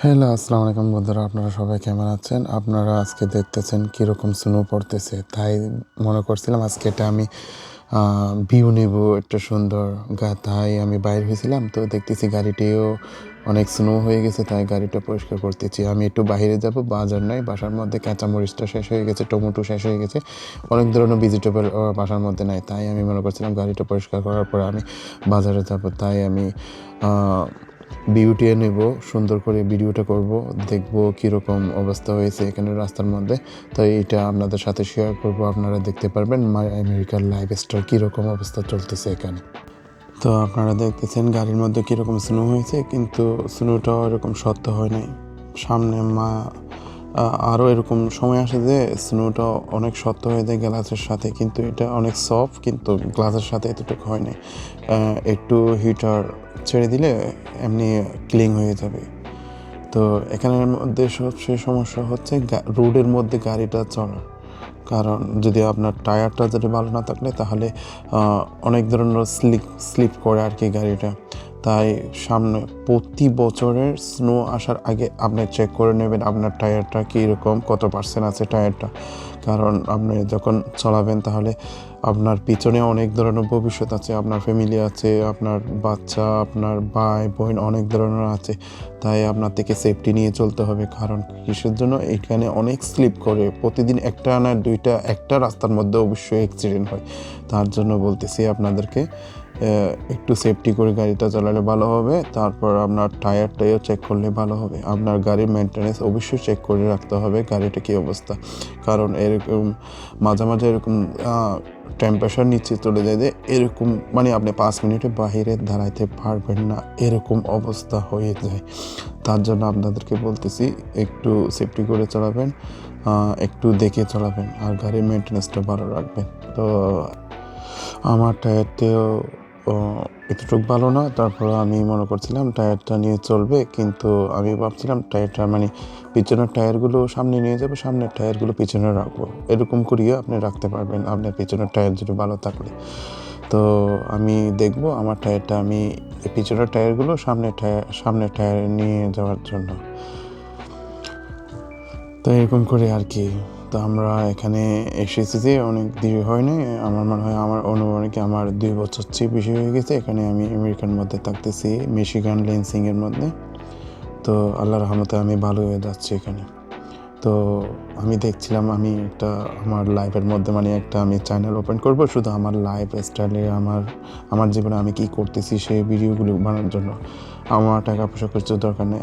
Hello, আসসালামু আলাইকুম বন্ধুরা। আপনারা সবাই কেমন আছেন? আপনারা আজকে দেখতেছেন কীরকম স্নো পড়তেছে। তাই মনে করছিলাম আজকে এটা আমি ভিউ নেব একটা সুন্দর তাই আমি বাইর হয়েছিলাম। তো দেখতেছি গাড়িটিও অনেক স্নো হয়ে গেছে, তাই গাড়িটা পরিষ্কার করতেছি। আমি একটু বাইরে যাব, বাজার নাই, বাসার মধ্যে কাঁচামরিচটা শেষ হয়ে গেছে, টমেটো শেষ হয়ে গেছে, অনেক ধরনের ভেজিটেবল বাসার মধ্যে নাই। তাই আমি মনে করছিলাম গাড়িটা পরিষ্কার করার পরে আমি বাজারে যাব। তাই আমি ভিডিও নেব, সুন্দর করে ভিডিওটা করব, দেখব কীরকম অবস্থা হয়েছে এখানে রাস্তার মধ্যে। তাই এটা আপনাদের সাথে শেয়ার করব, আপনারা দেখতে পারবেন মাই আমেরিকার লাইফস্টাইল কীরকম অবস্থা চলতেছে এখানে। তো আপনারা দেখতেছেন গাড়ির মধ্যে কীরকম স্নো হয়েছে, কিন্তু স্নোটাও এরকম শক্ত হয় নাই। সামনে আরও এরকম সময় আসে যে স্নোটা অনেক শক্ত হয়ে যায় গ্লাসের সাথে, কিন্তু এটা অনেক সফট, কিন্তু গ্লাসের সাথে এতটুকু হয় নাই। একটু হিটার ছেড়ে দিলে এমনি ক্লিন হয়ে যাবে। তো এখানের মধ্যে সবচেয়ে সমস্যা হচ্ছে রোডের মধ্যে গাড়িটা চলা, কারণ যদি আপনার টায়ারটা যদি ভালো না থাকলে তাহলে অনেক ধরনের স্লিপ করে আর কি গাড়িটা। তাই সামনে প্রতি বছরের স্নো আসার আগে আপনি চেক করে নেবেন আপনার টায়ারটা কীরকম, কত পার্সেন্ট আছে টায়ারটা। কারণ আপনি যখন চালাবেন তাহলে আপনার পিছনে অনেক ধরনের ভবিষ্যৎ আছে, আপনার ফ্যামিলি আছে, আপনার বাচ্চা, আপনার ভাই বোন অনেক ধরনের আছে। তাই আপনার থেকে সেফটি নিয়ে চলতে হবে। কারণ কিসের জন্য এখানে অনেক স্লিপ করে, প্রতিদিন একটা না দুইটা, একটা রাস্তার মধ্যে অবশ্যই অ্যাক্সিডেন্ট হয়। তার জন্য বলতেছি আপনাদেরকে একটু সেফটি করে গাড়িটা চালালে ভালো হবে। তারপর আপনার টায়ারটাও চেক করলে ভালো হবে। আপনার গাড়ির মেনটেন্যান্স অবশ্যই চেক করে রাখতে হবে গাড়িটা কী অবস্থা। কারণ এরকম মাঝে মাঝে এরকম টেম্পারেচার নিচে চলে যায় যে এরকম, মানে আপনি 5 মিনিটে বাহিরে দাঁড়াইতে পারবেন না, এরকম অবস্থা হয়ে যায়। তার জন্য আপনাদেরকে বলতেছি একটু সেফটি করে চালাবেন, একটু দেখে চালাবেন, আর গাড়ির মেনটেন্যান্সটা ভালো রাখবেন। তো আমার টায়ারটাও এতটুকু ভালো না, তারপর আমি মনে করছিলাম টায়ারটা নিয়ে চলবে, কিন্তু আমি ভাবছিলাম টায়ারটা মানে পিছনের টায়ারগুলো সামনে নিয়ে যাবো, সামনের টায়ারগুলো পিছনে রাখবো, এরকম করিয়ে আপনি রাখতে পারবেন আপনার পিছনের টায়ার যদি ভালো থাকলে। তো আমি দেখবো আমার টায়ারটা, আমি পিছনের টায়ারগুলো সামনের টায়ারে নিয়ে যাওয়ার জন্য। তো এরকম করে আর কি। তো আমরা এখানে এসেছি যে অনেক দেরি হয়নি, আমার মনে হয় আমার অনুমানিক আমার 2 বছর চেয়ে বেশি হয়ে গেছে। এখানে আমি আমেরিকার মধ্যে থাকতেছি, মিশিগান লেন্সিংয়ের মধ্যে। তো আল্লাহর রহমতে আমি ভালো হয়ে যাচ্ছি এখানে। তো আমি দেখছিলাম আমি আমার লাইফের মধ্যে মানে আমি চ্যানেল ওপেন করব শুধু আমার লাইফ স্টাইলে, আমার জীবনে আমি কী করতেছি সেই ভিডিওগুলো বানানোর জন্য। আমার টাকা পয়সা কিছু দরকার নেই,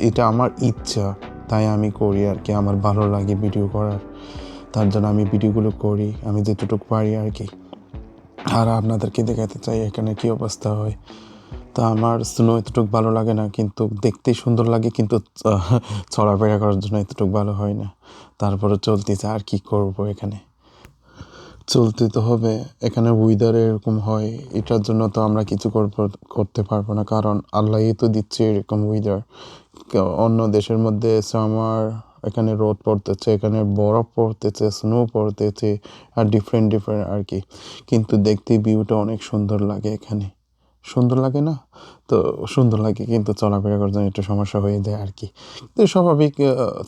এটা আমার ইচ্ছা, তাই আমি করি আর কি। আমার ভালো লাগে ভিডিও করার, তার জন্য আমি ভিডিওগুলো করি আমি যেটুকু পারি আর কি। আর আপনাদেরকে দেখাতে চাই এখানে কী অবস্থা হয়। তো আমার স্নো এতটুকু ভালো লাগে না, কিন্তু দেখতেই সুন্দর লাগে, কিন্তু চলাফেরা করার জন্য এতটুকু ভালো হয় না। তারপরে চলতেছে, আর কি করব, এখানে চলতে তো হবে। এখানে ওয়েদার এরকম হয়, এটার জন্য তো আমরা কিছু করতে পারবো না, কারণ আল্লাহই তো দিচ্ছে এরকম ওয়েদার। অন্য দেশের মধ্যে সামার, এখানে রোদ পড়তেছে, এখানে বরফ পড়তেছে, স্নো পড়তেছে, আর ডিফারেন্ট আর কি। কিন্তু দেখতে ভিউটা অনেক সুন্দর লাগে এখানে, সুন্দর লাগে না? তো সুন্দর লাগে, কিন্তু চলাফেরা করার জন্য একটু সমস্যা হয়ে যায় আর কি। তো স্বাভাবিক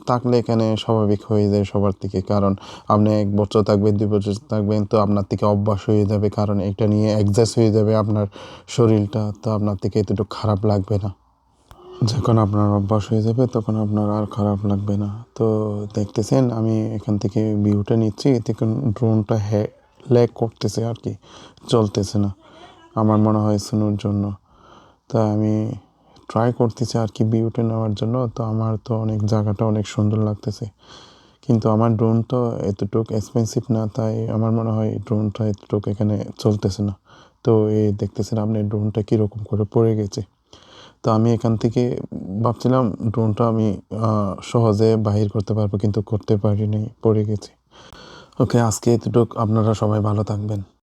থাকলে এখানে স্বাভাবিক হয়ে যায় সবার থেকে, কারণ আপনি 1 বছর থাকবেন, 2 বছর থাকবেন, তো আপনার থেকে অভ্যাস হয়ে যাবে, কারণ এটা নিয়ে অ্যাডজাস্ট হয়ে যাবে আপনার শরীরটা, তো আপনার থেকে এতটুকু খারাপ লাগবে না। যখন আপনার অভ্যাস হয়ে যাবে তখন আপনার আর খারাপ লাগবে না। তো দেখতেছেন আমি এখান থেকে ভিউটা নিচ্ছি, এতে ড্রোনটা ল্যাগ করতেছে আর কি, চলতেছে না আমার মনে হয় স্নোর জন্য। তা আমি ট্রাই করতেছি আর কি ভিউটা নেওয়ার জন্য। তো আমার তো অনেক জায়গাটা অনেক সুন্দর লাগতেছে, কিন্তু আমার ড্রোন তো এতটুকু এক্সপেন্সিভ না, তাই আমার মনে হয় ড্রোনটা এতটুকু এখানে চলতেছে না। তো এই দেখতেছেন আপনি ড্রোনটা কীরকম করে পড়ে গেছে। তো আমি এখান থেকে ভাবছিলাম ড্রোনটা আমি সহজে বাহির করতে পারবো, কিন্তু করতে পারিনি, পড়ে গেছে। ওকে, আজকে এতটুকু, আপনারা সবাই ভালো থাকবেন।